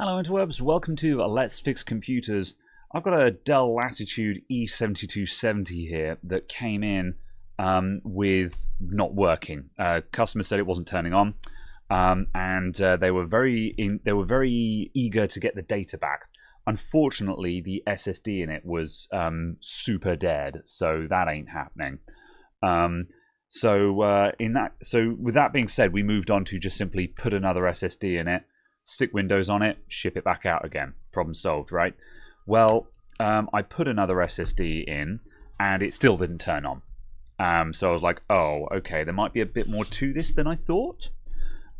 Hello interwebs, welcome to Let's Fix Computers. I've got a Dell Latitude E7270 here that came in with not working. Customer said it wasn't turning on, and they were very eager to get the data back. Unfortunately, the SSD in it was super dead, so that ain't happening. So with that being said, we moved on to just simply put another SSD in it, stick Windows on it, ship it back out again. Problem solved, right? Well, I put another SSD in, and it still didn't turn on. So I was like, oh, okay, there might be a bit more to this than I thought.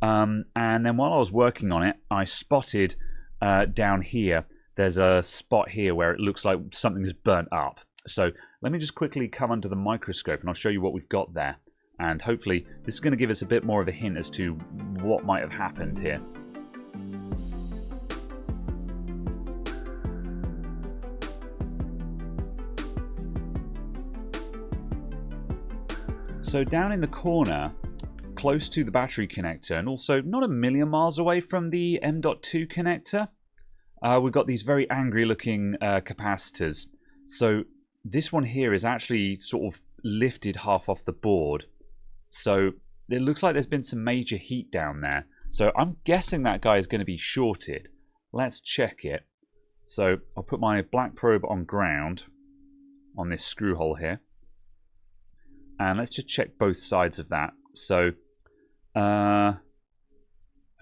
And then while I was working on it, I spotted down here, there's a spot here where it looks like something is burnt up. So let me just quickly come under the microscope, and I'll show you what we've got there. And hopefully this is going to give us a bit more of a hint as to what might have happened here. So down in the corner, close to the battery connector, and also not a million miles away from the M.2 connector, we've got these very angry looking capacitors. So this one here is actually sort of lifted half off the board. So it looks like there's been some major heat down there. So I'm guessing that guy is going to be shorted. Let's check it. So I'll put my black probe on ground on this screw hole here. And let's just check both sides of that. So I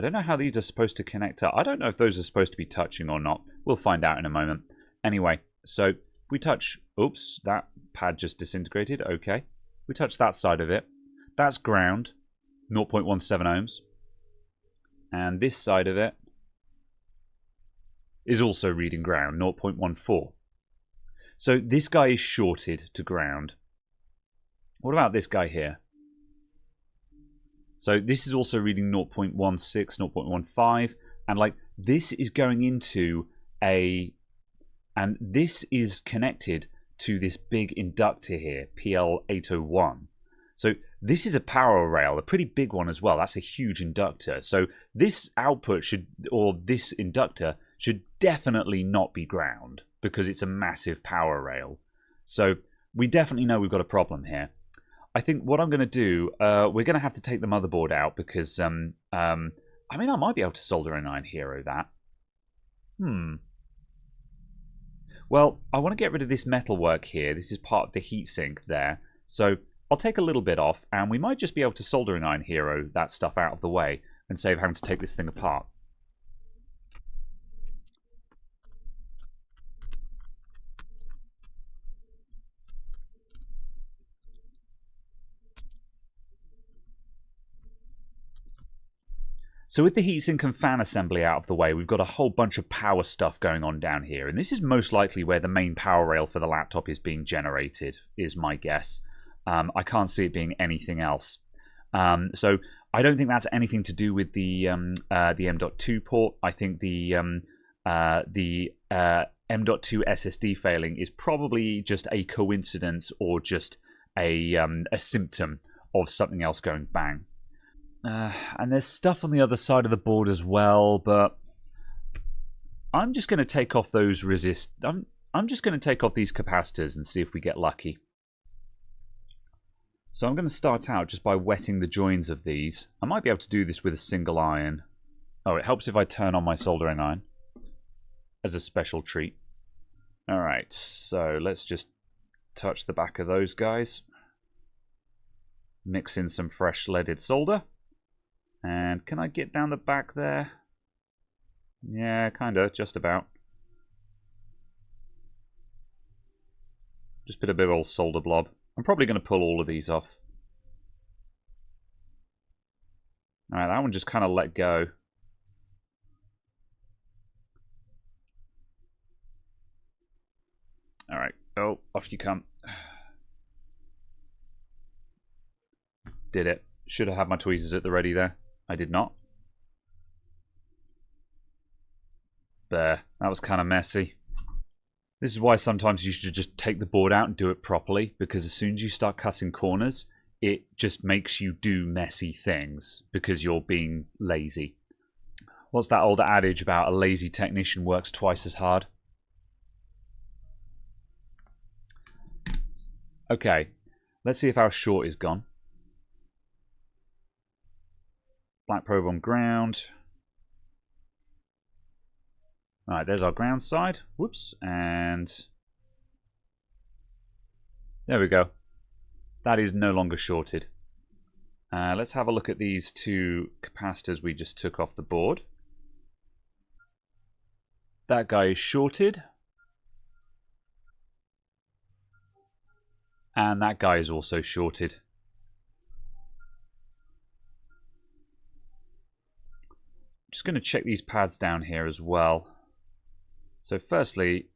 don't know how these are supposed to connect up. I don't know if those are supposed to be touching or not. We'll find out in a moment. Anyway, so we touch... Oops, that pad just disintegrated. Okay. We touch that side of it. That's ground, 0.17 ohms. And this side of it is also reading ground, 0.14. So this guy is shorted to ground. What about this guy here? So this is also reading 0.16, 0.15. And like this is going into a... And this is connected to this big inductor here, PL801. So this is a power rail, a pretty big one as well. That's a huge inductor. So this output should, or this inductor, should definitely not be ground because it's a massive power rail. So we definitely know we've got a problem here. I think what I'm going to do, we're going to have to take the motherboard out because, I mean, I might be able to solder an Iron Hero that. Well, I want to get rid of this metalwork here. This is part of the heatsink there. So I'll take a little bit off, and we might just be able to solder an Iron Hero that stuff out of the way and save having to take this thing apart. So with the heatsink and fan assembly out of the way, we've got a whole bunch of power stuff going on down here. And this is most likely where the main power rail for the laptop is being generated, is my guess. I can't see it being anything else. So I don't think that's anything to do with the M.2 port. I think the M.2 SSD failing is probably just a coincidence or just a symptom of something else going bang. And there's stuff on the other side of the board as well, but I'm just going to take off those I'm just going to take off these capacitors and see if we get lucky. So I'm going to start out just by wetting the joins of these. I might be able to do this with a single iron. Oh, it helps if I turn on my soldering iron as a special treat. Alright, so let's just touch the back of those guys. Mix in some fresh leaded solder. And can I get down the back there? Yeah, kinda, just about. Just put a big old solder blob. I'm probably going to pull all of these off. Alright, that one just kind of let go. Alright, oh, off you come. Did it. Should have had my tweezers at the ready there. I did not. There. That was kind of messy. This is why sometimes you should just take the board out and do it properly, because as soon as you start cutting corners, it just makes you do messy things because you're being lazy. What's that old adage about a lazy technician works twice as hard? Okay, let's see if our short is gone. Black probe on ground. Alright, there's our ground side. Whoops, and there we go. That is no longer shorted. Let's have a look at these two capacitors we just took off the board. That guy is shorted. And that guy is also shorted. I'm just going to check these pads down here as well. So firstly,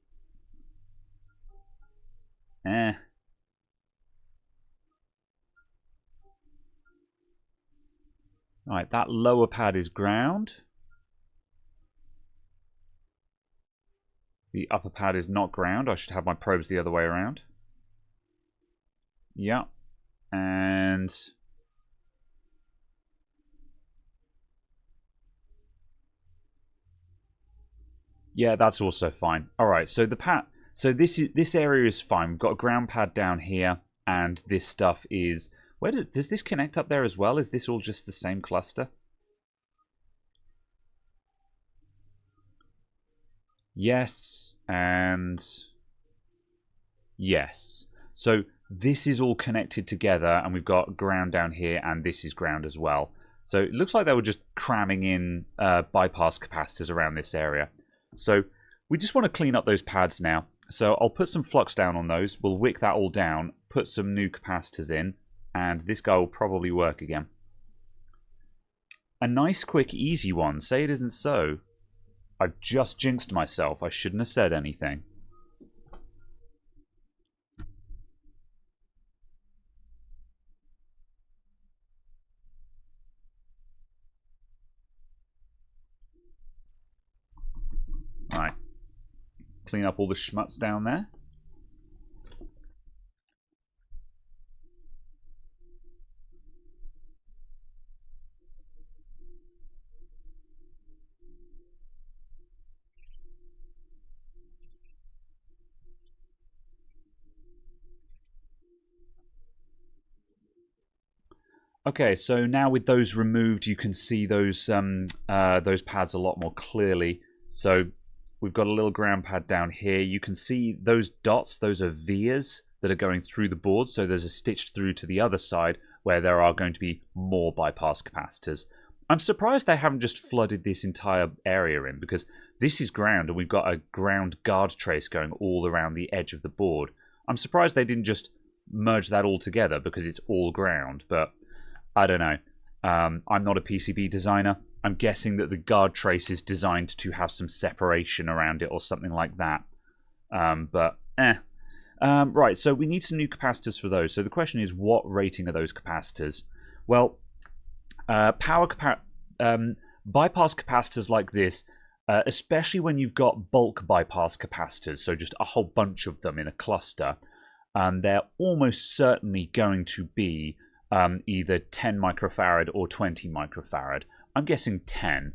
Alright, that lower pad is ground. The upper pad is not ground. I should have my probes the other way around. Yeah. And yeah, that's also fine. Alright, so the pad, so this area is fine. We've got a ground pad down here, and this stuff is, where does this connect up there as well? Is this all just the same cluster? Yes, and yes. So this is all connected together, and we've got ground down here, and this is ground as well. So it looks like they were just cramming in bypass capacitors around this area. So we just want to clean up those pads now. So I'll put some flux down on those. We'll wick that all down, put some new capacitors in, and this guy will probably work again. A nice, quick, easy one. Say it isn't so. I've just jinxed myself. I shouldn't have said anything. Alright. Clean up all the schmutz down there. Okay, so now with those removed, you can see those pads a lot more clearly. So we've got a little ground pad down here. You can see those dots, those are vias that are going through the board. So there's a stitch through to the other side where there are going to be more bypass capacitors. I'm surprised they haven't just flooded this entire area in, because this is ground and we've got a ground guard trace going all around the edge of the board. I'm surprised they didn't just merge that all together, because it's all ground, but I don't know. I'm not a PCB designer. I'm guessing that the guard trace is designed to have some separation around it or something like that. Right, so we need some new capacitors for those. So the question is, what rating are those capacitors? Well, bypass capacitors like this, especially when you've got bulk bypass capacitors, so just a whole bunch of them in a cluster, they're almost certainly going to be either 10 microfarad or 20 microfarad. I'm guessing 10,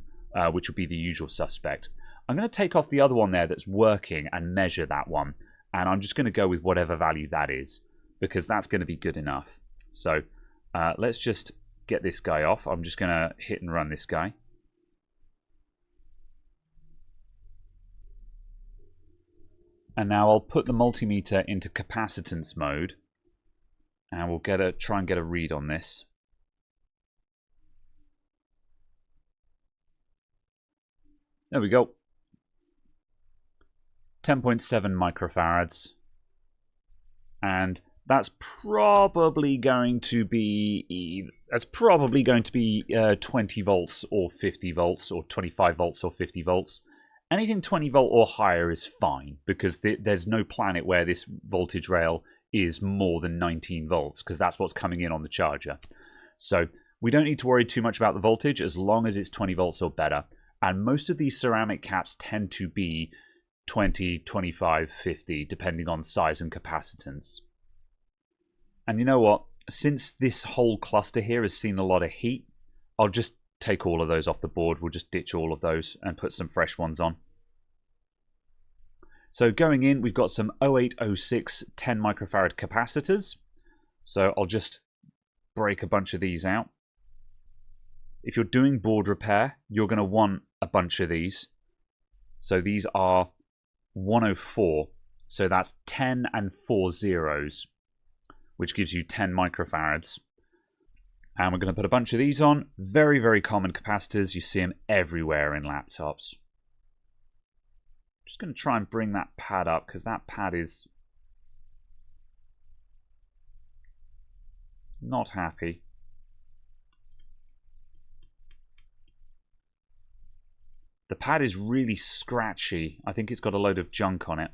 which would be the usual suspect. I'm going to take off the other one there that's working and measure that one. And I'm just going to go with whatever value that is, because that's going to be good enough. So let's just get this guy off. I'm just going to hit and run this guy. And now I'll put the multimeter into capacitance mode. And we'll try and get a read on this. There we go. 10.7 microfarads. And that's probably going to be 20 volts or 50 volts or 25 volts or 50 volts. Anything 20 volt or higher is fine, because there's no planet where this voltage rail is more than 19 volts, because that's what's coming in on the charger. So we don't need to worry too much about the voltage as long as it's 20 volts or better. And most of these ceramic caps tend to be 20, 25, 50, depending on size and capacitance. And you know what? Since this whole cluster here has seen a lot of heat, I'll just take all of those off the board. We'll just ditch all of those and put some fresh ones on. So going in, we've got some 0806 10 microfarad capacitors. So I'll just break a bunch of these out. If you're doing board repair, you're going to want a bunch of these. So these are 104. So that's 10 and 4 zeros, which gives you 10 microfarads. And we're going to put a bunch of these on. Very, very common capacitors. You see them everywhere in laptops. Just going to try and bring that pad up because that pad is not happy. The pad is really scratchy. I think it's got a load of junk on it.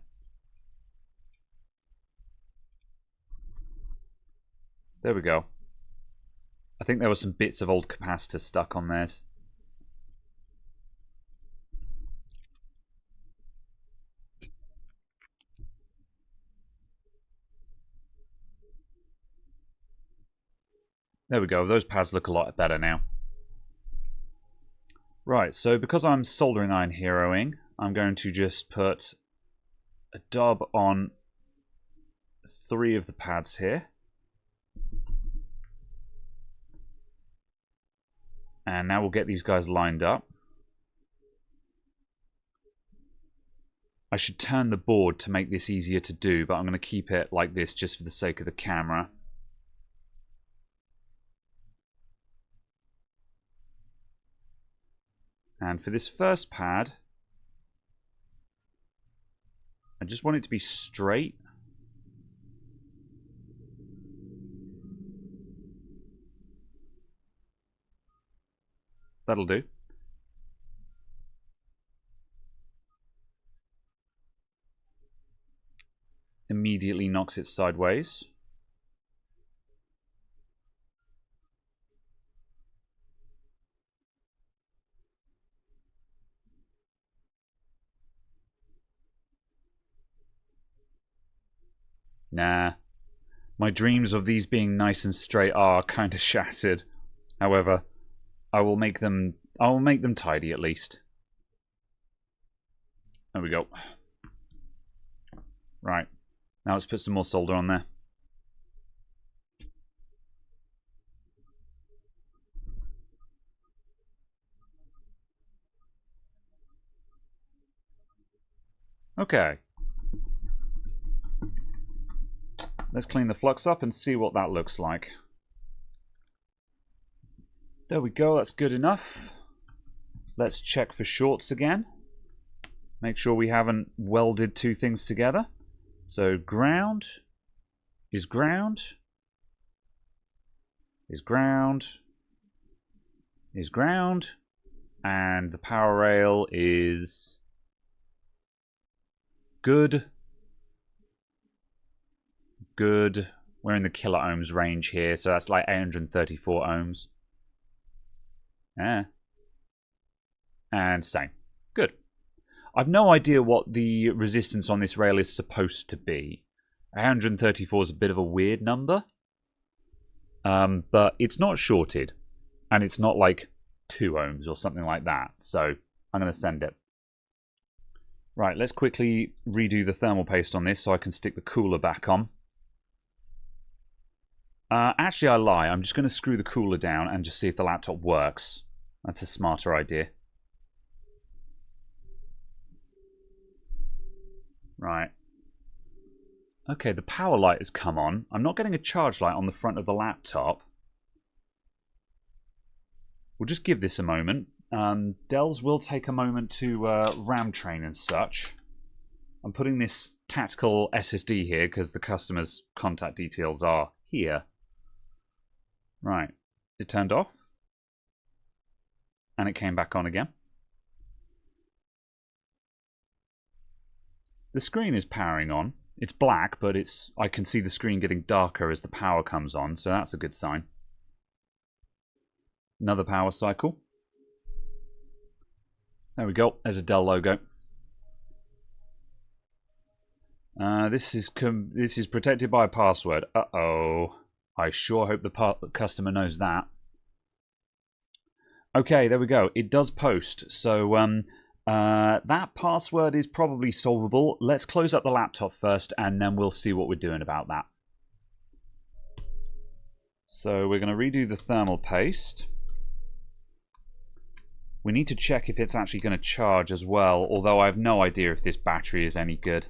There we go. I think there were some bits of old capacitor stuck on theirs. There we go. Those pads look a lot better now. Right, so because I'm soldering iron heroing, I'm going to just put a dab on 3 of the pads here. And now we'll get these guys lined up. I should turn the board to make this easier to do, but I'm going to keep it like this just for the sake of the camera. And for this first pad, I just want it to be straight. That'll do. Immediately knocks it sideways. Nah. My dreams of these being nice and straight are kind of shattered. However, I will make them tidy at least. There we go. Right. Now let's put some more solder on there. Okay. Let's clean the flux up and see what that looks like. There we go, that's good enough. Let's check for shorts again. Make sure we haven't welded 2 things together. So ground is ground, is ground, is ground, and the power rail is good. Good. We're in the kilo ohms range here, so that's like 834 ohms. Yeah. And same. Good. I've no idea what the resistance on this rail is supposed to be. 134 is a bit of a weird number. But it's not shorted. And it's not like 2 ohms or something like that. So I'm going to send it. Right, let's quickly redo the thermal paste on this so I can stick the cooler back on. Actually, I lie. I'm just going to screw the cooler down and just see if the laptop works. That's a smarter idea. Right. Okay, the power light has come on. I'm not getting a charge light on the front of the laptop. We'll just give this a moment. Dells will take a moment to RAM train and such. I'm putting this tactical SSD here because the customer's contact details are here. Right. It turned off. And it came back on again. The screen is powering on. It's black, but I can see the screen getting darker as the power comes on, so that's a good sign. Another power cycle. There we go. There's a Dell logo. This is protected by a password. Uh-oh. I sure hope the customer knows that. Okay, there we go. It does post. So that password is probably solvable. Let's close up the laptop first, and then we'll see what we're doing about that. So we're going to redo the thermal paste. We need to check if it's actually going to charge as well, although I have no idea if this battery is any good.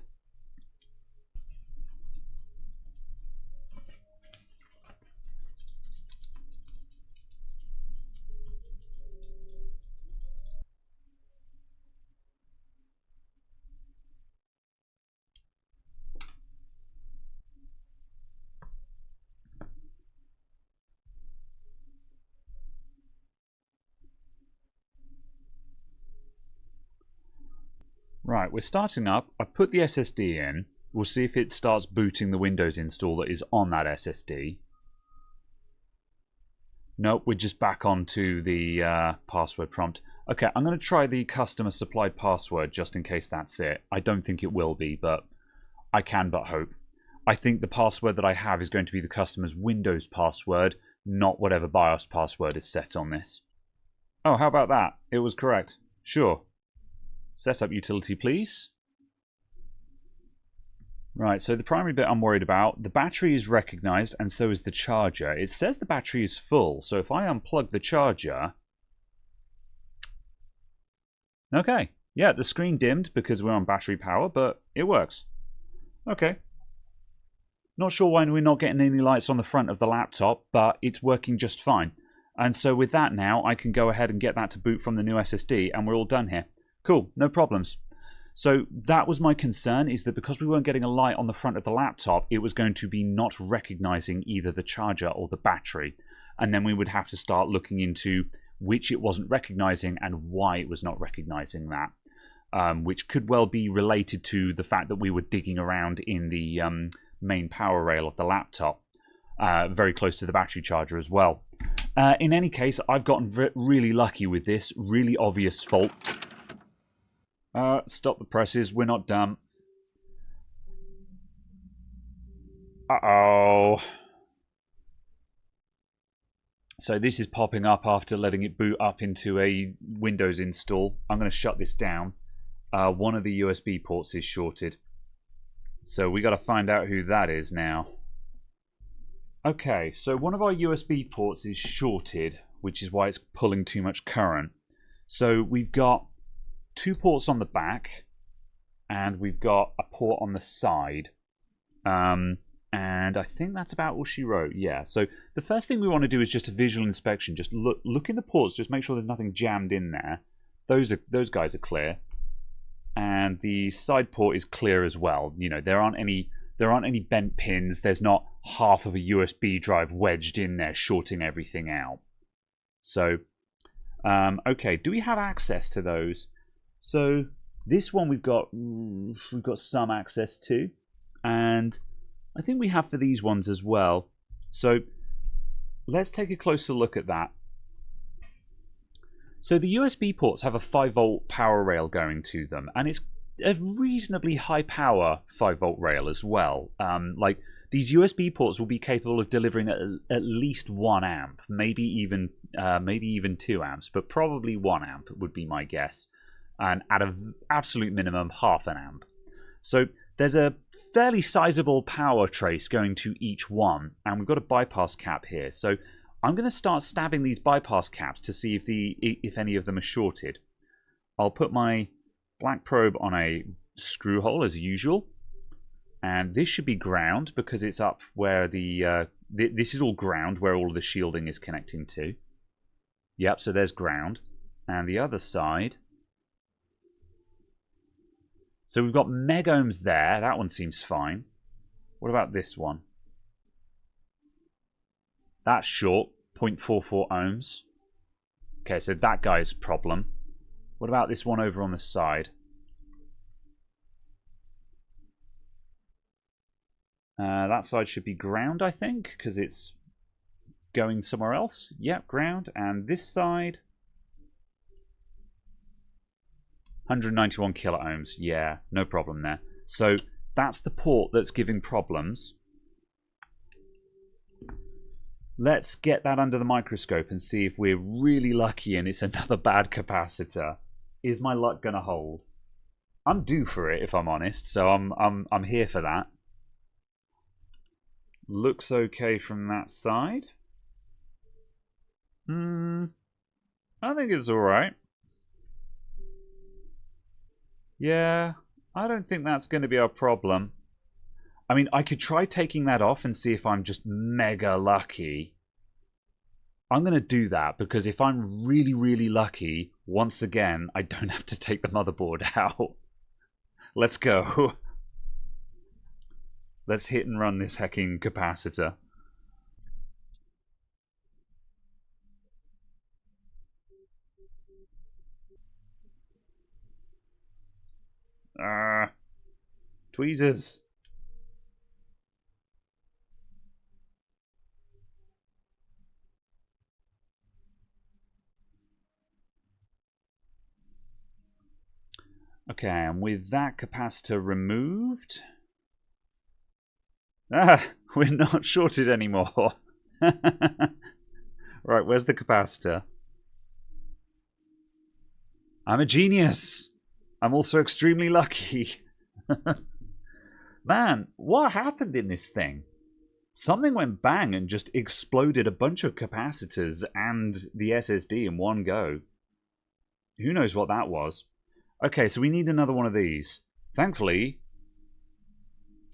Right, we're starting up. I put the SSD in. We'll see if it starts booting the Windows install that is on that SSD. Nope, we're just back onto the password prompt. Okay, I'm going to try the customer supplied password just in case that's it. I don't think it will be, but I can but hope. I think the password that I have is going to be the customer's Windows password, not whatever BIOS password is set on this. Oh, how about that? It was correct. Sure. Setup utility, please. Right, so the primary bit I'm worried about, the battery is recognized and so is the charger. It says the battery is full, so if I unplug the charger... Okay, yeah, the screen dimmed because we're on battery power, but it works. Okay. Not sure why we're not getting any lights on the front of the laptop, but it's working just fine. And so with that now, I can go ahead and get that to boot from the new SSD, and we're all done here. Cool, no problems. So that was my concern, is that because we weren't getting a light on the front of the laptop, it was going to be not recognizing either the charger or the battery. And then we would have to start looking into which it wasn't recognizing and why it was not recognizing that. Which could well be related to the fact that we were digging around in the main power rail of the laptop, very close to the battery charger as well. In any case, I've gotten really lucky with this, really obvious fault. Stop the presses, we're not done. Uh-oh. So this is popping up after letting it boot up into a Windows install. I'm going to shut this down. One of the USB ports is shorted. So we got to find out who that is now. Okay, so one of our USB ports is shorted, which is why it's pulling too much current. So we've got 2 ports on the back, and we've got a port on the side. And I think that's about all she wrote. Yeah, so the first thing we want to do is just a visual inspection. Just look in the ports, just make sure there's nothing jammed in there. Those guys are clear. And the side port is clear as well. You know, there aren't any bent pins. There's not half of a USB drive wedged in there shorting everything out. So, okay, do we have access to those? So this one we've got some access to, and I think we have for these ones as well. So let's take a closer look at that. So the USB ports have a 5-volt power rail going to them, and it's a reasonably high power 5-volt rail as well. Like these USB ports will be capable of delivering at least 1 amp, maybe even 2 amps, but probably 1 amp would be my guess. And at an absolute minimum, half an amp. So there's a fairly sizable power trace going to each one, and we've got a bypass cap here. So I'm going to start stabbing these bypass caps to see if any of them are shorted. I'll put my black probe on a screw hole as usual, and this should be ground because it's up where the this is all ground where all of the shielding is connecting to. Yep, so there's ground, and the other side. So we've got megohms there. That one seems fine. What about this one? That's short, 0.44 ohms. Okay, so that guy's problem. What about this one over on the side? That side should be ground, I think, because it's going somewhere else. Yep, ground. And this side... 191 kilo ohms. Yeah, no problem there. So that's the port that's giving problems. Let's get that under the microscope and see if we're really lucky and it's another bad capacitor. Is my luck going to hold? I'm due for it, if I'm honest, so I'm here for that. Looks okay from that side. I think it's alright. Yeah, I don't think that's going to be our problem. I mean, I could try taking that off and see if I'm just mega lucky. I'm going to do that because if I'm really, really lucky, once again, I don't have to take the motherboard out. Let's go. Let's hit and run this hecking capacitor. Tweezers. Okay, and with that capacitor removed... we're not shorted anymore. Right, where's the capacitor? I'm a genius. I'm also extremely lucky. Man, what happened in this thing? Something went bang and just exploded a bunch of capacitors and the SSD in one go. Who knows what that was? Okay, so we need another one of these. Thankfully,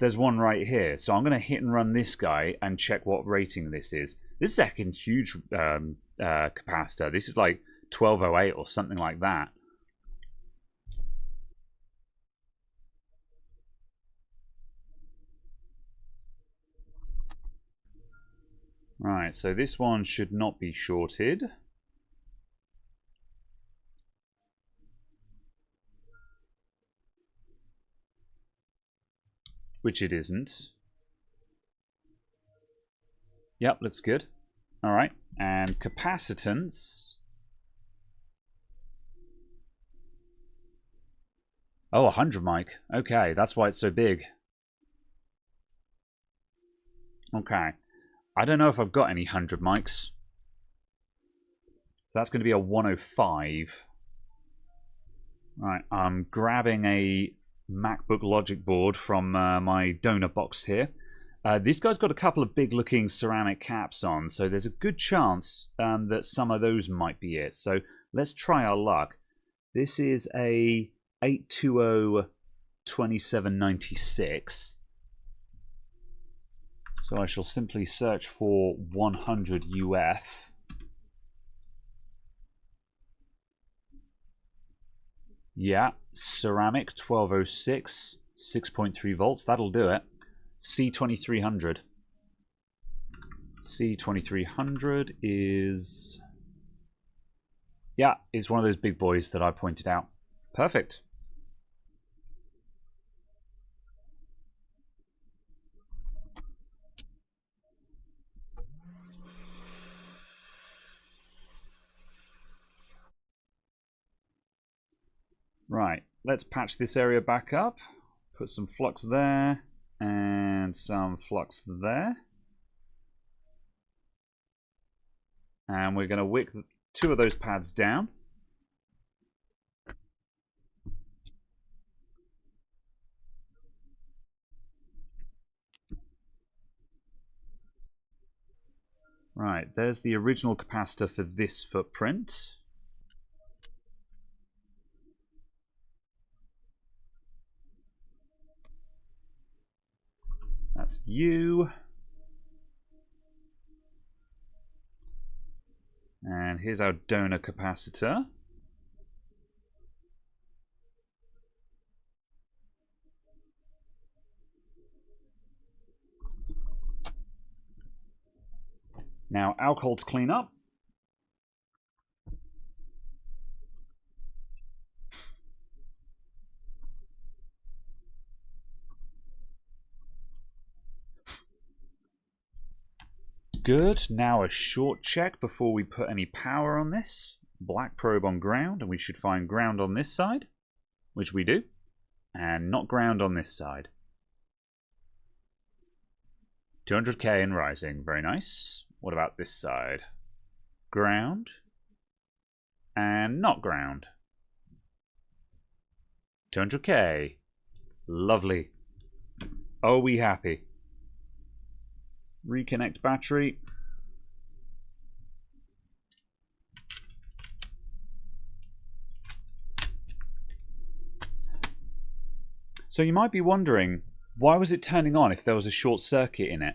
there's one right here. So I'm going to hit and run this guy and check what rating this is. This is a huge capacitor. This is like 1208 or something like that. Right, so this one should not be shorted. Which it isn't. Yep, looks good. Alright, and capacitance. Oh, 100 mic. Okay, that's why it's so big. Okay. I don't know if I've got any 100 mics. So that's going to be a 105. Right, I'm grabbing a MacBook Logic board from my donor box here. This guy's got a couple of big looking ceramic caps on, so there's a good chance that some of those might be it. So let's try our luck. This is a 820-2796. So I shall simply search for 100 UF. Yeah, ceramic 1206, 6.3 volts. That'll do it. C2300. C2300 is... yeah, it's one of those big boys that I pointed out. Perfect. Right, let's patch this area back up. Put some flux there and some flux there. And we're going to wick 2 of those pads down. Right, there's the original capacitor for this footprint. That's you. And here's our donor capacitor. Now, alcohol to clean up. Good. Now a short check before we put any power on this. Black probe on ground, and we should find ground on this side, which we do, and not ground on this side. 200k and rising. Very nice. What about this side? Ground. And not ground. 200k. Lovely. Are we happy? Reconnect battery. So you might be wondering, why was it turning on if there was a short circuit in it?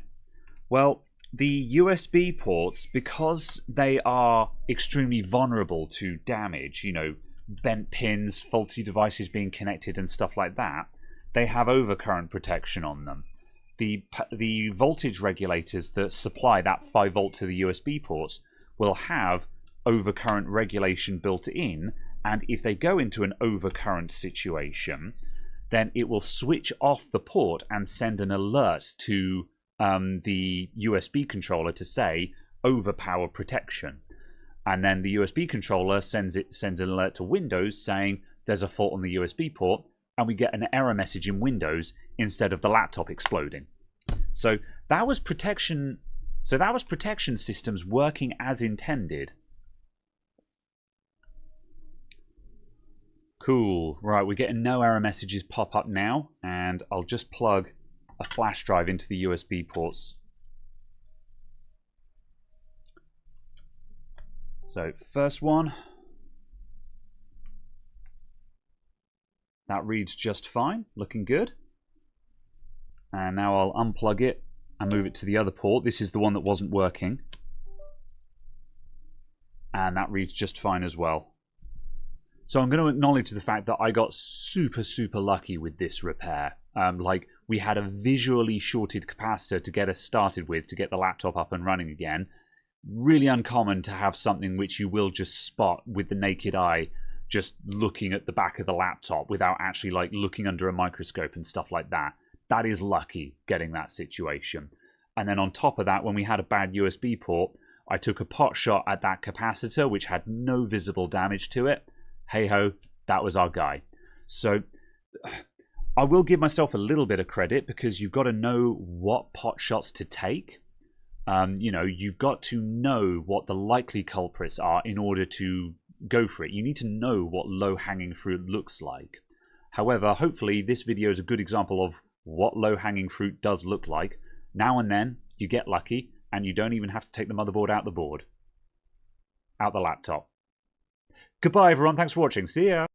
Well, the USB ports, because they are extremely vulnerable to damage, you know, bent pins, faulty devices being connected and stuff like that, they have overcurrent protection on them. The voltage regulators that supply that 5 volt to the USB ports will have overcurrent regulation built in, and if they go into an overcurrent situation, then it will switch off the port and send an alert to the USB controller to say overpower protection. And then the USB controller sends an alert to Windows saying there's a fault on the USB port, and we get an error message in Windows instead of the laptop exploding. So that was protection. So that was protection systems working as intended. Cool. Right, we're getting no error messages pop up now, and I'll just plug a flash drive into the USB ports. So first one, that reads just fine, looking good. And now I'll unplug it and move it to the other port. This is the one that wasn't working, and that reads just fine as well. So I'm going to acknowledge the fact that I got super lucky with this repair. Like, we had a visually shorted capacitor to get us started with, to get the laptop up and running again. Really uncommon to have something which you will just spot with the naked eye, just looking at the back of the laptop without actually like looking under a microscope and stuff like that. That is lucky, getting that situation. And then on top of that, when we had a bad USB port, I took a pot shot at that capacitor, which had no visible damage to it. Hey ho, that was our guy. So I will give myself a little bit of credit, because you've got to know what pot shots to take. You know, you've got to know what the likely culprits are in order to go for it. You need to know what low-hanging fruit looks like. However, hopefully this video is a good example of what low-hanging fruit does look like. Now and then you get lucky, and you don't even have to take the motherboard out the laptop. Goodbye everyone, thanks for watching, see ya!